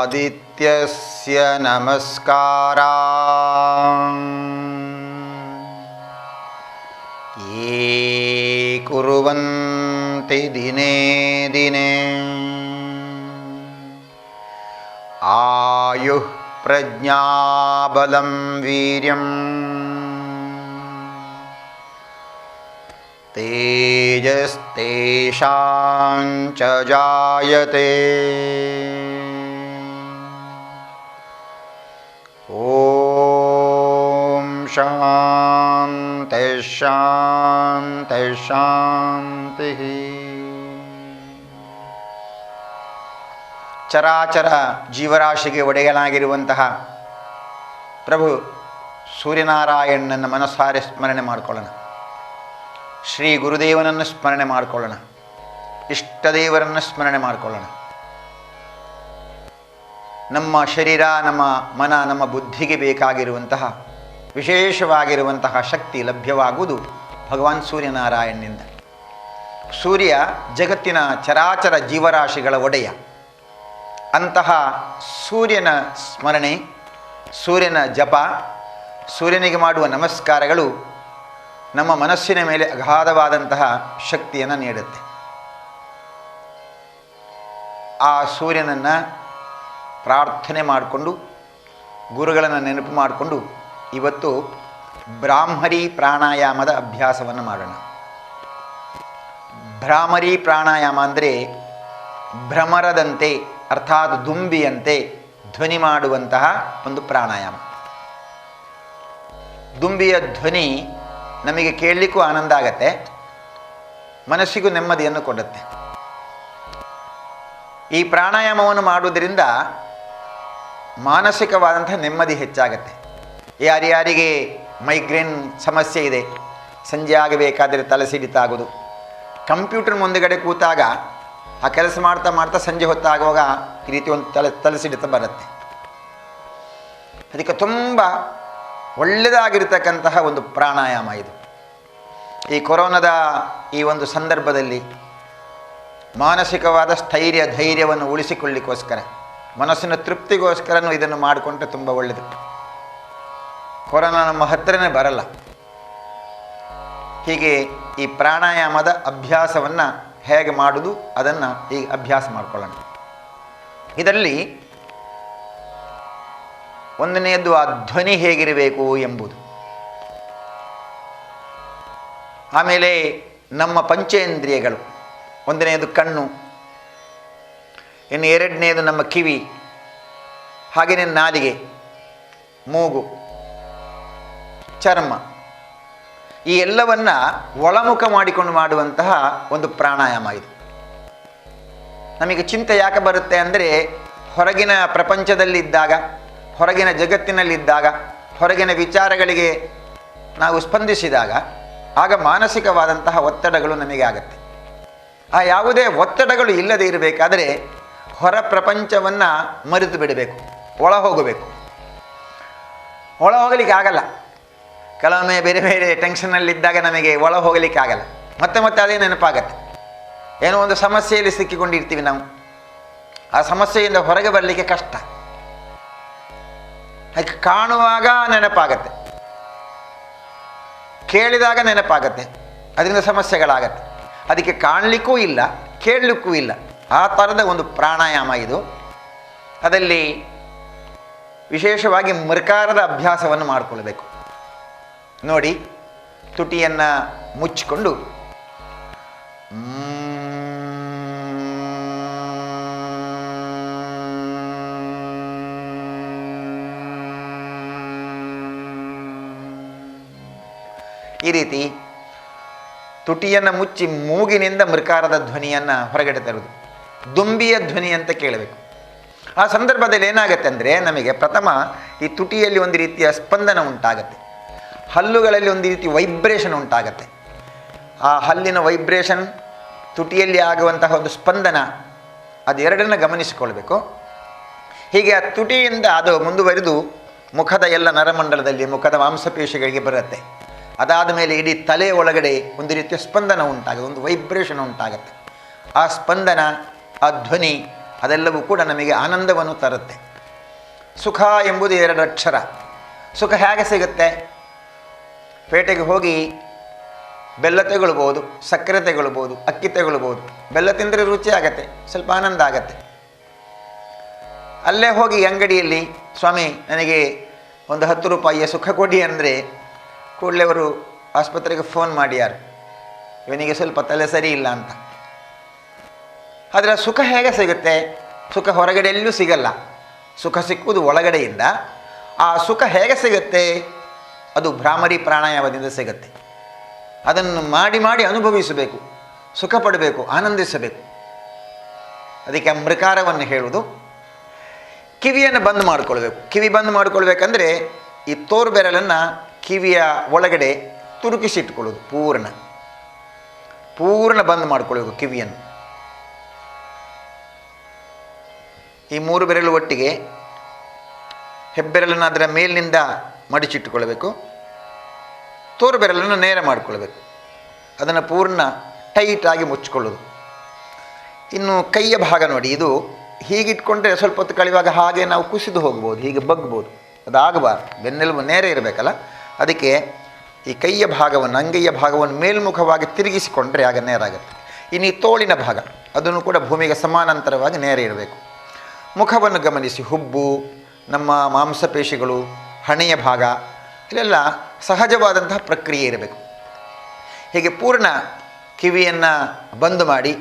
ಆದಿತ್ಯಸ್ಯ ನಮಸ್ಕಾರಾನ್ ಯೇ ಕುರ್ವಂತಿ ದಿನೇ ದಿನೇ ಆಯುಃ ಪ್ರಜ್ಞಾಬಲಂ ವೀರ್ಯಂ ತೇಜಸ್ತೇಷಾಂ ಚ ಜಾಯತೆ. ಓಂ ಶಾಂತಿ ಶಾಂತಿ ಶಾಂತಿ. ಚರಾಚರ ಜೀವರಾಶಿಗೆ ಒಡೆಯಲಾಗಿರುವಂತಹ ಪ್ರಭು ಸೂರ್ಯನಾರಾಯಣನನ್ನ ಮನಸಾರೆ ಸ್ಮರಣೆ ಮಾಡಿಕೊಳ್ಳೋಣ. ಶ್ರೀ ಗುರುದೇವನನ್ನು ಸ್ಮರಣೆ ಮಾಡಿಕೊಳ್ಳೋಣ. ಇಷ್ಟದೇವರನ್ನು ಸ್ಮರಣೆ ಮಾಡಿಕೊಳ್ಳೋಣ. ನಮ್ಮ ಶರೀರ, ನಮ್ಮ ಮನ, ನಮ್ಮ ಬುದ್ಧಿಗೆ ಬೇಕಾಗಿರುವಂತಹ ವಿಶೇಷವಾಗಿರುವಂತಹ ಶಕ್ತಿ ಲಭ್ಯವಾಗುವುದು ಭಗವಾನ್ ಸೂರ್ಯನಾರಾಯಣನಿಂದ. ಸೂರ್ಯ ಜಗತ್ತಿನ ಚರಾಚರ ಜೀವರಾಶಿಗಳ ಒಡೆಯ. ಅಂತಹ ಸೂರ್ಯನ ಸ್ಮರಣೆ, ಸೂರ್ಯನ ಜಪ, ಸೂರ್ಯನಿಗೆ ಮಾಡುವ ನಮಸ್ಕಾರಗಳು ನಮ್ಮ ಮನಸ್ಸಿನ ಮೇಲೆ ಅಗಾಧವಾದಂತಹ ಶಕ್ತಿಯನ್ನು ನೀಡುತ್ತೆ. ಆ ಸೂರ್ಯನನ್ನು ಪ್ರಾರ್ಥನೆ ಮಾಡಿಕೊಂಡು, ಗುರುಗಳನ್ನು ನೆನಪು ಮಾಡಿಕೊಂಡು ಇವತ್ತು ಬ್ರಾಹ್ಮರಿ ಪ್ರಾಣಾಯಾಮದ ಅಭ್ಯಾಸವನ್ನು ಮಾಡೋಣ. ಭ್ರಾಮರಿ ಪ್ರಾಣಾಯಾಮ ಅಂದರೆ ಭ್ರಮರದಂತೆ, ಅರ್ಥಾತ್ ದುಂಬಿಯಂತೆ ಧ್ವನಿ ಮಾಡುವಂತಹ ಒಂದು ಪ್ರಾಣಾಯಾಮ. ದುಂಬಿಯ ಧ್ವನಿ ನಮಗೆ ಕೇಳಲಿಕ್ಕೂ ಆನಂದ ಆಗತ್ತೆ, ಮನಸ್ಸಿಗೂ ನೆಮ್ಮದಿಯನ್ನು ಕೊಡುತ್ತೆ. ಈ ಪ್ರಾಣಾಯಾಮವನ್ನು ಮಾಡುವುದರಿಂದ ಮಾನಸಿಕವಾದಂತಹ ನೆಮ್ಮದಿ ಹೆಚ್ಚಾಗತ್ತೆ. ಯಾರ್ಯಾರಿಗೆ ಮೈಗ್ರೇನ್ ಸಮಸ್ಯೆ ಇದೆ, ಸಂಜೆ ಆಗಬೇಕಾದರೆ ತಲೆ ಸಿಡಿತ ಆಗೋದು, ಕಂಪ್ಯೂಟರ್ ಮುಂದುಗಡೆ ಕೂತಾಗ ಆ ಕೆಲಸ ಮಾಡ್ತಾ ಮಾಡ್ತಾ ಸಂಜೆ ಹೊತ್ತಾಗುವಾಗ ಈ ರೀತಿ ಒಂದು ತಲೆ ಸಿಡಿತ ಬರುತ್ತೆ. ಅದಕ್ಕೆ ತುಂಬ ಒಳ್ಳೆಯದಾಗಿರ್ತಕ್ಕಂತಹ ಒಂದು ಪ್ರಾಣಾಯಾಮ ಇದು. ಈ ಕೊರೋನಾದ ಈ ಒಂದು ಸಂದರ್ಭದಲ್ಲಿ ಮಾನಸಿಕವಾದ ಸ್ಥೈರ್ಯ ಧೈರ್ಯವನ್ನು ಉಳಿಸಿಕೊಳ್ಳಿಕ್ಕೋಸ್ಕರ, ಮನಸ್ಸಿನ ತೃಪ್ತಿಗೋಸ್ಕರನೂ ಇದನ್ನು ಮಾಡಿಕೊಂಡ್ರೆ ತುಂಬ ಒಳ್ಳೆಯದು. ಕೊರೋನಾ ನಮ್ಮ ಹತ್ತಿರನೇ ಬರಲ್ಲ. ಹೀಗೆ ಈ ಪ್ರಾಣಾಯಾಮದ ಅಭ್ಯಾಸವನ್ನು ಹೇಗೆ ಮಾಡುವುದು ಅದನ್ನು ಈಗ ಅಭ್ಯಾಸ ಮಾಡಿಕೊಳ್ಳೋಣ. ಇದರಲ್ಲಿ ಒಂದನೆಯದ್ದು ಆ ಧ್ವನಿ ಹೇಗಿರಬೇಕು ಎಂಬುದು, ಆಮೇಲೆ ನಮ್ಮ ಪಂಚೇಂದ್ರಿಯಗಳು, ಒಂದನೆಯದು ಕಣ್ಣು, ಇನ್ನು ಎರಡನೆಯದು ನಮ್ಮ ಕಿವಿ, ಹಾಗೆಯೇ ನಾಲಿಗೆ, ಮೂಗು, ಚರ್ಮ, ಈ ಎಲ್ಲವನ್ನ ಒಳಮುಖ ಮಾಡಿಕೊಂಡು ಮಾಡುವಂತಹ ಒಂದು ಪ್ರಾಣಾಯಾಮ ಇದು. ನಮಗೆ ಚಿಂತೆ ಯಾಕೆ ಬರುತ್ತೆ ಅಂದರೆ, ಹೊರಗಿನ ಪ್ರಪಂಚದಲ್ಲಿದ್ದಾಗ, ಹೊರಗಿನ ಜಗತ್ತಿನಲ್ಲಿದ್ದಾಗ, ಹೊರಗಿನ ವಿಚಾರಗಳಿಗೆ ನಾವು ಸ್ಪಂದಿಸಿದಾಗ ಆಗ ಮಾನಸಿಕವಾದಂತಹ ಒತ್ತಡಗಳು ನಮಗೆ ಆಗುತ್ತೆ. ಆ ಯಾವುದೇ ಒತ್ತಡಗಳು ಇಲ್ಲದೆ ಇರಬೇಕಾದರೆ ಹೊರ ಪ್ರಪಂಚವನ್ನು ಮರೆತು ಬಿಡಬೇಕು, ಒಳ ಹೋಗಬೇಕು. ಒಳ ಹೋಗಲಿಕ್ಕೆ ಆಗಲ್ಲ. ಕೆಲವೊಮ್ಮೆ ಬೇರೆ ಬೇರೆ ಟೆನ್ಷನ್ನಲ್ಲಿದ್ದಾಗ ನಮಗೆ ಒಳ ಹೋಗಲಿಕ್ಕೆ ಆಗಲ್ಲ. ಮತ್ತೆ ಮತ್ತೆ ಅದೇ ನೆನಪಾಗತ್ತೆ. ಏನೋ ಒಂದು ಸಮಸ್ಯೆಯಲ್ಲಿ ಸಿಕ್ಕಿಕೊಂಡಿರ್ತೀವಿ ನಾವು. ಆ ಸಮಸ್ಯೆಯಿಂದ ಹೊರಗೆ ಬರಲಿಕ್ಕೆ ಕಷ್ಟ. ಅದಕ್ಕೆ ಕಾಣುವಾಗ ನೆನಪಾಗತ್ತೆ, ಕೇಳಿದಾಗ ನೆನಪಾಗತ್ತೆ, ಅದರಿಂದ ಸಮಸ್ಯೆಗಳಾಗತ್ತೆ. ಅದಕ್ಕೆ ಕಾಣಲಿಕ್ಕೂ ಇಲ್ಲ, ಕೇಳಲಿಕ್ಕೂ ಇಲ್ಲ. ಆ ಥರದ ಒಂದು ಪ್ರಾಣಾಯಾಮ ಇದು. ಅದರಲ್ಲಿ ವಿಶೇಷವಾಗಿ ಮೃಕಾರದ ಅಭ್ಯಾಸವನ್ನು ಮಾಡಿಕೊಳ್ಬೇಕು. ನೋಡಿ, ತುಟಿಯನ್ನು ಮುಚ್ಚಿಕೊಂಡು ಈ ರೀತಿ ತುಟಿಯನ್ನು ಮುಚ್ಚಿ ಮೂಗಿನಿಂದ ಮೃಕಾರದ ಧ್ವನಿಯನ್ನು ಹೊರಗಡೆ ತರುವುದು, ದುಂಬಿಯ ಧ್ವನಿ ಅಂತ ಕೇಳಬೇಕು. ಆ ಸಂದರ್ಭದಲ್ಲಿ ಏನಾಗುತ್ತೆ ಅಂದರೆ, ನಮಗೆ ಪ್ರಥಮ ಈ ತುಟಿಯಲ್ಲಿ ಒಂದು ರೀತಿಯ ಸ್ಪಂದನ ಉಂಟಾಗತ್ತೆ, ಹಲ್ಲುಗಳಲ್ಲಿ ಒಂದು ರೀತಿ ವೈಬ್ರೇಷನ್ ಉಂಟಾಗತ್ತೆ. ಆ ಹಲ್ಲಿನ ವೈಬ್ರೇಷನ್, ತುಟಿಯಲ್ಲಿ ಆಗುವಂತಹ ಒಂದು ಸ್ಪಂದನ, ಅದೆರಡನ್ನು ಗಮನಿಸಿಕೊಳ್ಬೇಕು. ಹೀಗೆ ಆ ತುಟಿಯಿಂದ ಅದು ಮುಂದುವರಿದು ಮುಖದ ಎಲ್ಲ ನರಮಂಡಲದಲ್ಲಿ, ಮುಖದ ಮಾಂಸಪೇಶಿಗಳಿಗೆ ಬರುತ್ತೆ. ಅದಾದ ಮೇಲೆ ಇಡೀ ತಲೆ ಒಳಗಡೆ ಒಂದು ರೀತಿಯ ಸ್ಪಂದನ ಉಂಟಾಗುತ್ತೆ, ಒಂದು ವೈಬ್ರೇಷನ್ ಉಂಟಾಗುತ್ತೆ. ಆ ಸ್ಪಂದನ, ಆ ಧ್ವನಿ, ಅದೆಲ್ಲವೂ ಕೂಡ ನಮಗೆ ಆನಂದವನ್ನು ತರುತ್ತೆ. ಸುಖ ಎಂಬುದು 2 ಅಕ್ಷರ. ಸುಖ ಹೇಗೆ ಸಿಗುತ್ತೆ? ಪೇಟೆಗೆ ಹೋಗಿ ಬೆಲ್ಲ ತೆಗೊಳ್ಬೋದು, ಸಕ್ಕರೆ ತೆಗೊಳ್ಬೋದು, ಅಕ್ಕಿ ತೆಗೊಳ್ಬೋದು. ಬೆಲ್ಲ ತಿಂದರೆ ರುಚಿ ಆಗತ್ತೆ, ಸ್ವಲ್ಪ ಆನಂದ ಆಗತ್ತೆ. ಅಲ್ಲೇ ಹೋಗಿ ಅಂಗಡಿಯಲ್ಲಿ ಸ್ವಾಮಿ ನನಗೆ ಒಂದು 10 ರೂಪಾಯಿಯ ಸುಖ ಕೊಡಿ ಅಂದರೆ ಕೂಡಲೇ ಅವರು ಆಸ್ಪತ್ರೆಗೆ ಫೋನ್ ಮಾಡ್ಯಾರು, ಇವನಿಗೆ ಸ್ವಲ್ಪ ತಲೆ ಸರಿ ಇಲ್ಲ ಅಂತ. ಆದರೆ ಸುಖ ಹೇಗೆ ಸಿಗುತ್ತೆ? ಸುಖ ಹೊರಗಡೆ ಎಲ್ಲೂ ಸಿಗಲ್ಲ. ಸುಖ ಸಿಕ್ಕುವುದು ಒಳಗಡೆಯಿಂದ. ಆ ಸುಖ ಹೇಗೆ ಸಿಗುತ್ತೆ? ಅದು ಭ್ರಾಮರಿ ಪ್ರಾಣಾಯಾಮದಿಂದ ಸಿಗುತ್ತೆ. ಅದನ್ನು ಮಾಡಿ ಮಾಡಿ ಅನುಭವಿಸಬೇಕು, ಸುಖ ಪಡಬೇಕು, ಆನಂದಿಸಬೇಕು. ಅದಕ್ಕೆ ಮೃಕಾರವನ್ನು ಹೇಳುವುದು. ಕಿವಿಯನ್ನು ಬಂದ್ ಮಾಡಿಕೊಳ್ಬೇಕು. ಕಿವಿ ಬಂದ್ ಮಾಡಿಕೊಳ್ಬೇಕಂದ್ರೆ ಈ ತೋರು ಬೆರಳನ್ನು ಕಿವಿಯ ಒಳಗಡೆ ತುರುಕಿಸಿಟ್ಕೊಳ್ಳೋದು. ಪೂರ್ಣ ಬಂದ್ ಮಾಡಿಕೊಳ್ಬೇಕು ಕಿವಿಯನ್ನು. ಈ 3 ಬೆರಳು ಒಟ್ಟಿಗೆ ಹೆಬ್ಬೆರಳನ್ನು ಅದರ ಮೇಲಿನಿಂದ ಮಡಿಚಿಟ್ಟುಕೊಳ್ಬೇಕು. ತೋರು ಬೆರಳನ್ನು ನೇರ ಮಾಡಿಕೊಳ್ಬೇಕು. ಅದನ್ನು ಪೂರ್ಣ ಟೈಟಾಗಿ ಮುಚ್ಚಿಕೊಳ್ಳೋದು. ಇನ್ನು ಕೈಯ ಭಾಗ ನೋಡಿ, ಇದು ಹೀಗಿಟ್ಕೊಂಡ್ರೆ ಸ್ವಲ್ಪ ಹೊತ್ತು ಕಳೆಯುವಾಗ ಹಾಗೆ ನಾವು ಕುಸಿದು ಹೋಗ್ಬೋದು, ಹೀಗೆ ಬಗ್ಬೋದು. ಅದಾಗಬಾರ್ದು. ಬೆನ್ನೆಲುಬು ನೇರ ಇರಬೇಕಲ್ಲ. ಅದಕ್ಕೆ ಈ ಕೈಯ ಭಾಗವನ್ನು, ಅಂಗೈಯ ಭಾಗವನ್ನು ಮೇಲ್ಮುಖವಾಗಿ ತಿರುಗಿಸಿಕೊಂಡ್ರೆ ಆಗ ನೇರ ಆಗುತ್ತೆ. ಇನ್ನು ಈ ತೋಳಿನ ಭಾಗ ಅದನ್ನು ಕೂಡ ಭೂಮಿಗೆ ಸಮಾನಾಂತರವಾಗಿ ನೇರ ಇರಬೇಕು. ಮುಖವನ್ನು ಗಮನಿಸಿ. ಹುಬ್ಬು, ನಮ್ಮ ಮಾಂಸಪೇಶಿಗಳು, ಹಣೆಯ ಭಾಗ, ಇಲ್ಲೆಲ್ಲ ಸಹಜವಾದಂತಹ ಪ್ರಕ್ರಿಯೆ ಇರಬೇಕು. ಹೀಗೆ ಪೂರ್ಣ ಕಿವಿಯನ್ನು ಬಂದು ಮಾಡಿ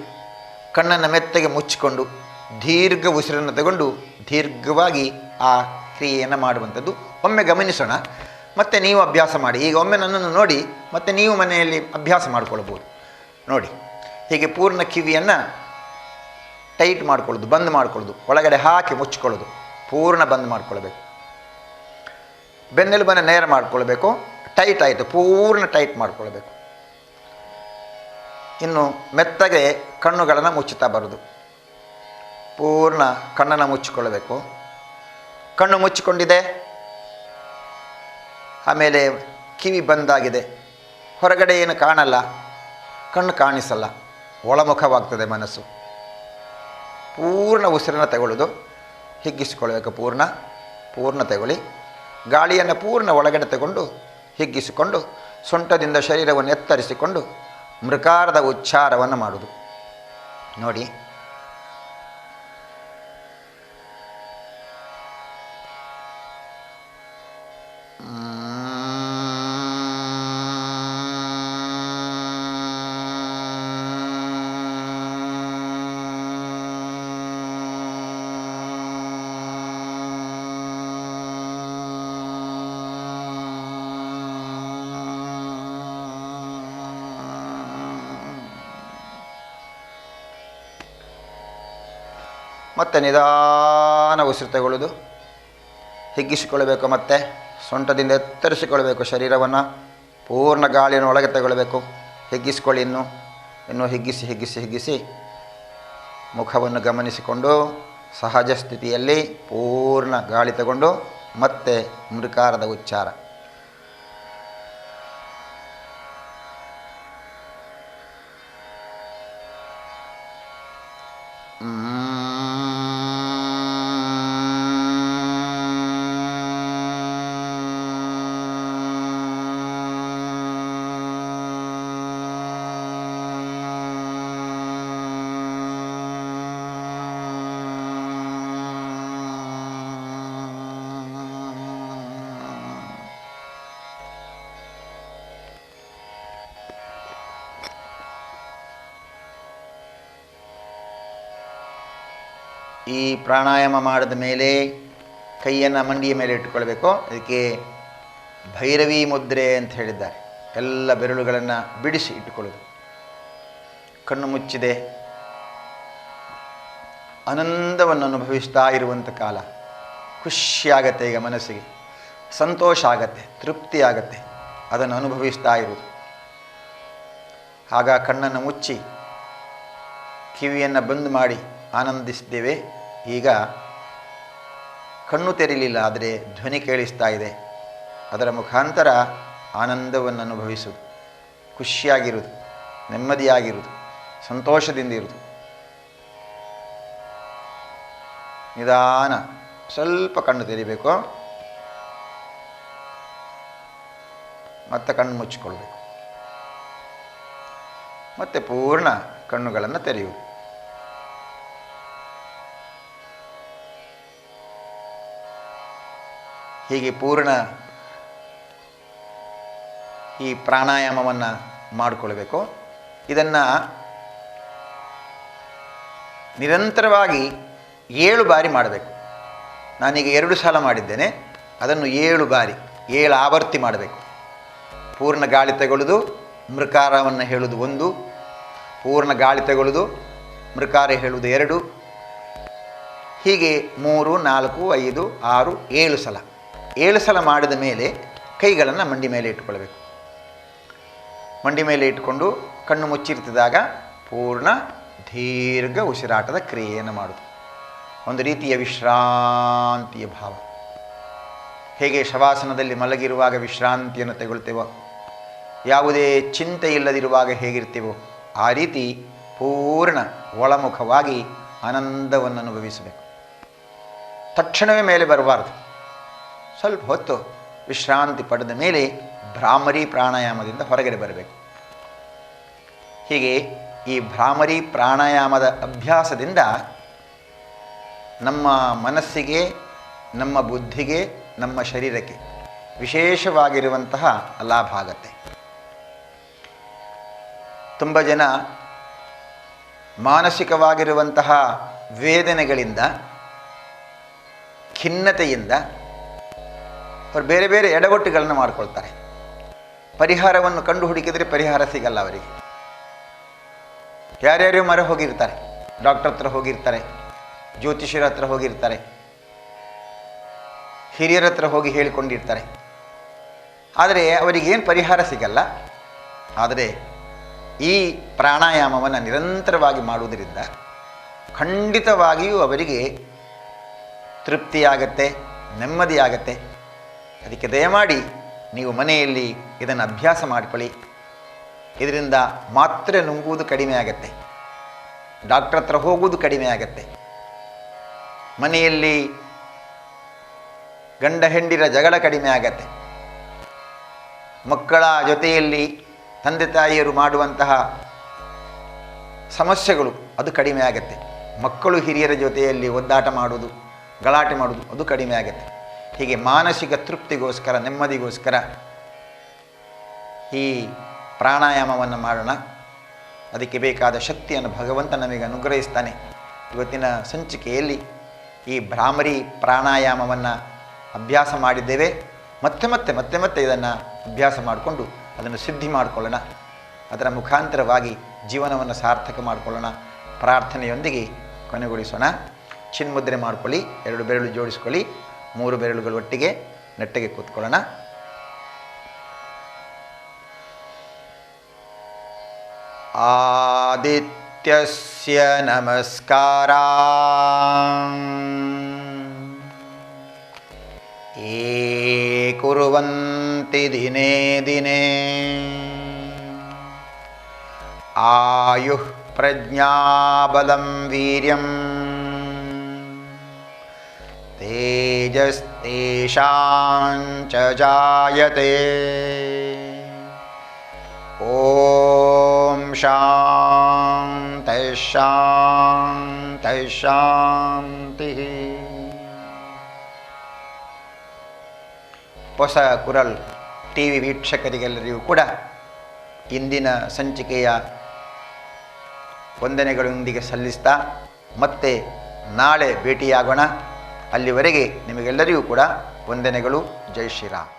ಕಣ್ಣನ್ನು ಮೆತ್ತಗೆ ಮುಚ್ಚಿಕೊಂಡು ದೀರ್ಘ ಉಸಿರನ್ನು ತಗೊಂಡು ದೀರ್ಘವಾಗಿ ಆ ಕ್ರಿಯೆಯನ್ನು ಮಾಡುವಂಥದ್ದು. ಒಮ್ಮೆ ಗಮನಿಸೋಣ, ಮತ್ತು ನೀವು ಅಭ್ಯಾಸ ಮಾಡಿ. ಈಗ ಒಮ್ಮೆ ನನ್ನನ್ನು ನೋಡಿ ಮತ್ತು ನೀವು ಮನೆಯಲ್ಲಿ ಅಭ್ಯಾಸ ಮಾಡಿಕೊಳ್ಬೋದು. ನೋಡಿ, ಹೀಗೆ ಪೂರ್ಣ ಕಿವಿಯನ್ನು ಟೈಟ್ ಮಾಡ್ಕೊಳ್ಳೋದು, ಬಂದ್ ಮಾಡ್ಕೊಳ್ಳೋದು, ಒಳಗಡೆ ಹಾಕಿ ಮುಚ್ಚಿಕೊಳ್ಳೋದು, ಪೂರ್ಣ ಬಂದ್ ಮಾಡ್ಕೊಳ್ಬೇಕು. ಬೆನ್ನೆಲುಬನ್ನು ನೇರ ಮಾಡ್ಕೊಳ್ಬೇಕು. ಟೈಟ್ ಆಯಿತು, ಪೂರ್ಣ ಟೈಟ್ ಮಾಡ್ಕೊಳ್ಬೇಕು. ಇನ್ನು ಮೆತ್ತಗೆ ಕಣ್ಣುಗಳನ್ನು ಮುಚ್ಚುತ್ತಾ ಬರೋದು. ಪೂರ್ಣ ಕಣ್ಣನ್ನು ಮುಚ್ಚಿಕೊಳ್ಳಬೇಕು. ಕಣ್ಣು ಮುಚ್ಚಿಕೊಂಡಿದೆ, ಆಮೇಲೆ ಕಿವಿ ಬಂದಾಗಿದೆ, ಹೊರಗಡೆ ಏನು ಕಾಣಲ್ಲ, ಕಣ್ಣು ಕಾಣಿಸಲ್ಲ, ಒಳಮುಖವಾಗ್ತದೆ ಮನಸ್ಸು. ಪೂರ್ಣ ಉಸಿರನ್ನು ತಗೊಳ್ಳೋದು, ಹಿಗ್ಗಿಸಿಕೊಳ್ಬೇಕು. ಪೂರ್ಣ ತಗೊಳ್ಳಿ. ಗಾಳಿಯನ್ನು ಪೂರ್ಣ ಒಳಗಡೆ ತಗೊಂಡು ಹಿಗ್ಗಿಸಿಕೊಂಡು ಸೊಂಟದಿಂದ ಶರೀರವನ್ನು ಎತ್ತರಿಸಿಕೊಂಡು ಮೃಕಾರದ ಉಚ್ಚಾರವನ್ನು ಮಾಡುವುದು. ನೋಡಿ, ಮತ್ತೆ ನಿಧಾನ ಉಸಿರು ತಗೊಳ್ಳೋದು, ಹಿಗ್ಗಿಸಿಕೊಳ್ಳಬೇಕು. ಮತ್ತೆ ಸೊಂಟದಿಂದ ಎತ್ತರಿಸಿಕೊಳ್ಬೇಕು ಶರೀರವನ್ನು. ಪೂರ್ಣ ಗಾಳಿಯನ್ನು ಒಳಗೆ ತಗೊಳ್ಬೇಕು. ಹಿಗ್ಗಿಸಿಕೊಳ್ಳಿ. ಇನ್ನೂ ಹಿಗ್ಗಿಸಿ ಮುಖವನ್ನು ಗಮನಿಸಿಕೊಂಡು ಸಹಜ ಸ್ಥಿತಿಯಲ್ಲಿ ಪೂರ್ಣ ಗಾಳಿ ತಗೊಂಡು ಮತ್ತೆ ಮೃಕಾರದ ಉಚ್ಚಾರ. ಈ ಪ್ರಾಣಾಯಾಮ ಮಾಡಿದ ಮೇಲೆ ಕೈಯನ್ನು ಮಂಡಿಯ ಮೇಲೆ ಇಟ್ಟುಕೊಳ್ಬೇಕು. ಅದಕ್ಕೆ ಭೈರವಿ ಮುದ್ರೆ ಅಂತ ಹೇಳಿದ್ದಾರೆ. ಎಲ್ಲ ಬೆರಳುಗಳನ್ನು ಬಿಡಿಸಿ ಇಟ್ಟುಕೊಳ್ಳೋದು. ಕಣ್ಣು ಮುಚ್ಚಿದೆ, ಆನಂದವನ್ನು ಅನುಭವಿಸ್ತಾ ಇರುವಂಥ ಕಾಲ. ಖುಷಿಯಾಗತ್ತೆ, ಈಗ ಮನಸ್ಸಿಗೆ ಸಂತೋಷ ಆಗತ್ತೆ, ತೃಪ್ತಿ ಆಗತ್ತೆ. ಅದನ್ನು ಅನುಭವಿಸ್ತಾ ಇರುವುದು. ಆಗ ಕಣ್ಣನ್ನು ಮುಚ್ಚಿ ಕಿವಿಯನ್ನು ಬಂದ್ ಮಾಡಿ ಆನಂದಿಸಿದ್ದೇವೆ. ಈಗ ಕಣ್ಣು ತೆರೀಲಿಲ್ಲ, ಆದರೆ ಧ್ವನಿ ಕೇಳಿಸ್ತಾ ಇದೆ. ಅದರ ಮುಖಾಂತರ ಆನಂದವನ್ನು ಅನುಭವಿಸುವುದು, ಖುಷಿಯಾಗಿರುವುದು, ನೆಮ್ಮದಿಯಾಗಿರುವುದು, ಸಂತೋಷದಿಂದ ಇರುವುದು. ನಿಧಾನ ಸ್ವಲ್ಪ ಕಣ್ಣು ತೆರಿಬೇಕು, ಮತ್ತೆ ಕಣ್ಣು ಮುಚ್ಚಿಕೊಳ್ಬೇಕು, ಮತ್ತೆ ಪೂರ್ಣ ಕಣ್ಣುಗಳನ್ನು ತೆರೆಯುವುದು. ಹೀಗೆ ಪೂರ್ಣ ಈ ಪ್ರಾಣಾಯಾಮವನ್ನು ಮಾಡಿಕೊಳ್ಬೇಕು. ಇದನ್ನು ನಿರಂತರವಾಗಿ 7 ಬಾರಿ ಮಾಡಬೇಕು. ನಾನೀಗ 2 ಸಲ ಮಾಡಿದ್ದೇನೆ, ಅದನ್ನು 7 ಬಾರಿ 7 ಆವರ್ತಿ ಮಾಡಬೇಕು. ಪೂರ್ಣ ಗಾಳಿ ತಗೊಳ್ಳೋದು, ಮೃಕಾರವನ್ನು ಹೇಳುವುದು 1, ಪೂರ್ಣ ಗಾಳಿ ತಗೊಳ್ಳೋದು, ಮೃಕಾರ ಹೇಳುವುದು 2, ಹೀಗೆ 3, 4, 5, 6, 7 ಸಲ. 7 ಸಲ ಮಾಡಿದ ಮೇಲೆ ಕೈಗಳನ್ನು ಮಂಡಿ ಮೇಲೆ ಇಟ್ಕೊಳ್ಬೇಕು. ಮಂಡಿ ಮೇಲೆ ಇಟ್ಕೊಂಡು ಕಣ್ಣು ಮುಚ್ಚಿರ್ತಿದ್ದಾಗ ಪೂರ್ಣ ದೀರ್ಘ ಉಸಿರಾಟದ ಕ್ರಿಯೆಯನ್ನು ಮಾಡೋದು. ಒಂದು ರೀತಿಯ ವಿಶ್ರಾಂತಿಯ ಭಾವ. ಹೇಗೆ ಶವಾಸನದಲ್ಲಿ ಮಲಗಿರುವಾಗ ವಿಶ್ರಾಂತಿಯನ್ನು ತೆಗೊಳ್ತೇವೋ, ಯಾವುದೇ ಚಿಂತೆ ಇಲ್ಲದಿರುವಾಗ ಹೇಗಿರ್ತೀವೋ ಆ ರೀತಿ ಪೂರ್ಣ ಒಳಮುಖವಾಗಿ ಆನಂದವನ್ನು ಅನುಭವಿಸಬೇಕು. ತಕ್ಷಣವೇ ಮೇಲೆ ಬರಬಾರ್ದು. ಸ್ವಲ್ಪ ಹೊತ್ತು ವಿಶ್ರಾಂತಿ ಪಡೆದ ಮೇಲೆ ಭ್ರಾಮರಿ ಪ್ರಾಣಾಯಾಮದಿಂದ ಹೊರಗಡೆ ಬರಬೇಕು. ಹೀಗೆ ಈ ಭ್ರಾಮರಿ ಪ್ರಾಣಾಯಾಮದ ಅಭ್ಯಾಸದಿಂದ ನಮ್ಮ ಮನಸ್ಸಿಗೆ, ನಮ್ಮ ಬುದ್ಧಿಗೆ, ನಮ್ಮ ಶರೀರಕ್ಕೆ ವಿಶೇಷವಾಗಿರುವಂತಹ ಲಾಭ ಆಗತ್ತೆ. ತುಂಬ ಜನ ಮಾನಸಿಕವಾಗಿರುವಂತಹ ವೇದನೆಗಳಿಂದ, ಖಿನ್ನತೆಯಿಂದ ಅವರು ಬೇರೆ ಬೇರೆ ಎಡವಟ್ಟುಗಳನ್ನು ಮಾಡಿಕೊಳ್ತಾರೆ. ಪರಿಹಾರವನ್ನು ಕಂಡು ಹುಡುಕಿದರೆ ಪರಿಹಾರ ಸಿಗಲ್ಲ ಅವರಿಗೆ. ಯಾರ್ಯಾರು ಮರ ಹೋಗಿರ್ತಾರೆ, ಡಾಕ್ಟರ್ ಹತ್ರ ಹೋಗಿರ್ತಾರೆ, ಜ್ಯೋತಿಷ್ಯರ ಹತ್ರ ಹೋಗಿರ್ತಾರೆ, ಹಿರಿಯರ ಹತ್ರ ಹೋಗಿ ಹೇಳಿಕೊಂಡಿರ್ತಾರೆ. ಆದರೆ ಅವರಿಗೇನು ಪರಿಹಾರ ಸಿಗಲ್ಲ. ಆದರೆ ಈ ಪ್ರಾಣಾಯಾಮವನ್ನು ನಿರಂತರವಾಗಿ ಮಾಡುವುದರಿಂದ ಖಂಡಿತವಾಗಿಯೂ ಅವರಿಗೆ ತೃಪ್ತಿಯಾಗತ್ತೆ, ನೆಮ್ಮದಿಯಾಗತ್ತೆ. ಅದಕ್ಕೆ ದಯಮಾಡಿ ನೀವು ಮನೆಯಲ್ಲಿ ಇದನ್ನು ಅಭ್ಯಾಸ ಮಾಡಿಕೊಳ್ಳಿ. ಇದರಿಂದ ಮಾತ್ರೆ ನುಂಗುವುದು ಕಡಿಮೆ ಆಗತ್ತೆ, ಡಾಕ್ಟರ್ ಹತ್ರ ಹೋಗುವುದು ಕಡಿಮೆ ಆಗತ್ತೆ, ಮನೆಯಲ್ಲಿ ಗಂಡ ಹೆಂಡಿರ ಜಗಳ ಕಡಿಮೆ ಆಗತ್ತೆ, ಮಕ್ಕಳ ಜೊತೆಯಲ್ಲಿ ತಂದೆ ತಾಯಿಯರು ಮಾಡುವಂತಹ ಸಮಸ್ಯೆಗಳು ಅದು ಕಡಿಮೆ ಆಗತ್ತೆ, ಮಕ್ಕಳು ಹಿರಿಯರ ಜೊತೆಯಲ್ಲಿ ಒದ್ದಾಟ ಮಾಡುವುದು, ಗಲಾಟೆ ಮಾಡುವುದು ಅದು ಕಡಿಮೆ ಆಗತ್ತೆ. ಹೀಗೆ ಮಾನಸಿಕ ತೃಪ್ತಿಗೋಸ್ಕರ, ನೆಮ್ಮದಿಗೋಸ್ಕರ ಈ ಪ್ರಾಣಾಯಾಮವನ್ನು ಮಾಡೋಣ. ಅದಕ್ಕೆ ಬೇಕಾದ ಶಕ್ತಿಯನ್ನು ಭಗವಂತ ನಮಗೆ ಅನುಗ್ರಹಿಸ್ತಾನೆ. ಇವತ್ತಿನ ಸಂಚಿಕೆಯಲ್ಲಿ ಈ ಭ್ರಾಮರಿ ಪ್ರಾಣಾಯಾಮವನ್ನು ಅಭ್ಯಾಸ ಮಾಡಿದ್ದೇವೆ. ಮತ್ತೆ ಮತ್ತೆ ಮತ್ತೆ ಮತ್ತೆ ಇದನ್ನು ಅಭ್ಯಾಸ ಮಾಡಿಕೊಂಡು ಅದನ್ನು ಸಿದ್ಧಿ ಮಾಡಿಕೊಳ್ಳೋಣ. ಅದರ ಮುಖಾಂತರವಾಗಿ ಜೀವನವನ್ನು ಸಾರ್ಥಕ ಮಾಡಿಕೊಳ್ಳೋಣ. ಪ್ರಾರ್ಥನೆಯೊಂದಿಗೆ ಕೊನೆಗೊಳಿಸೋಣ. ಚಿನ್ಮುದ್ರೆ ಮಾಡಿಕೊಳ್ಳಿ, 2 ಬೆರಳು ಜೋಡಿಸ್ಕೊಳ್ಳಿ, 3 ಬೆರಳುಗಳು ಒಟ್ಟಿಗೆ ನೆಟ್ಟಗೆ ಕೂತ್ಕೊಳ್ಳೋಣ. ಆದಿತ್ಯಸ್ಯ ನಮಸ್ಕಾರ ಯೇ ಕುರ್ವಂತಿ ದಿನೇ ದಿನೇ ಆಯುಃ ಪ್ರಜ್ಞಾಬಲಂ ವೀರ್ಯಂ ತೇಜಸ್ತೇಷಾಂ ಚ ಜಾಯತೆ. ಓಂ ಶಾಂತೈ ಶಾಂತೈ ಶಾಂತಿ. ಹೊಸ ಕುರಲ್ ಟಿವಿ ವೀಕ್ಷಕರಿಗೆಲ್ಲರಿಗೂ ಕೂಡ ಇಂದಿನ ಸಂಚಿಕೆಯ ವಂದನೆಗಳೊಂದಿಗೆ ಸಲ್ಲಿಸ್ತಾ ಮತ್ತೆ ನಾಳೆ ಭೇಟಿಯಾಗೋಣ. ಅಲ್ಲಿವರೆಗೆ ನಿಮಗೆಲ್ಲರಿಗೂ ಕೂಡ ವಂದನೆಗಳು. ಜೈ ಶ್ರೀರಾಮ್.